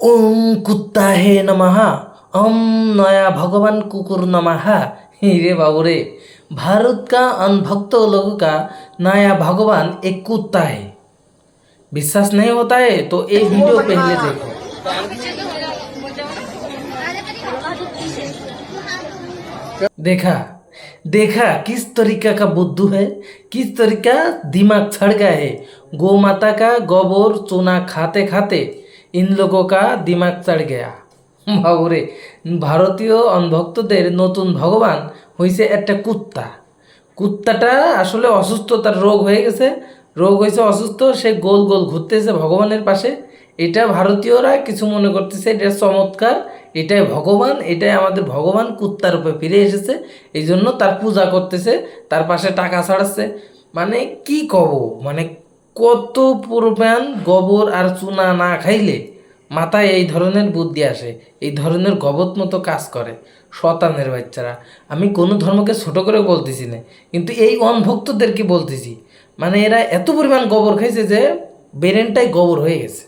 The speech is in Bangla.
ओम कुत्ता हे नमः। ओम नया भगवान कुकुर नमः। रे बाबू रे, भारत का अनभक्त लोगों का नया भगवान एक कुत्ता है। विश्वास नहीं होता है तो ये वीडियो पहले देखो। देखा देखा किस तरीका का बुद्धू है, किस तरीका दिमाग छड़ गया है। गौ माता का गोबर चूना खाते खाते इन लोगों का दिमाग चढ़ गया। বাবুরে, ভারতীয় অনভক্তদের নতুন ভগবান হয়েছে একটা কুত্তা। কুত্তাটা আসলে অসুস্থ, তার রোগ হয়ে গেছে, রোগ হয়েছে, অসুস্থ, সে গোল গোল ঘুরতেছে ভগবানের পাশে। এটা ভারতীয়রা কিছু মনে করতেছে এটা চমৎকার, এটাই ভগবান, এটাই আমাদের ভগবান কুত্তার রূপে ফিরে এসেছে, এই জন্য তার পূজা করতেছে, তার পাশে টাকা ছাড়াচ্ছে। মানে কি কব, মানে কত পরিমাণ গোবর আর চুনা না খাইলে মাথায় এই ধরনের বুদ্ধি আসে, এই ধরনের গবত মতো কাজ করে শতানের বাচ্চারা। আমি কোনো ধর্মকে ছোট করে বলতেছি না, কিন্তু এই অনভক্তদেরকে বলতেছি। মানে এরা এত পরিমাণ গোবর খাইছে যে ব্রেনটাই গোবর হয়ে গেছে।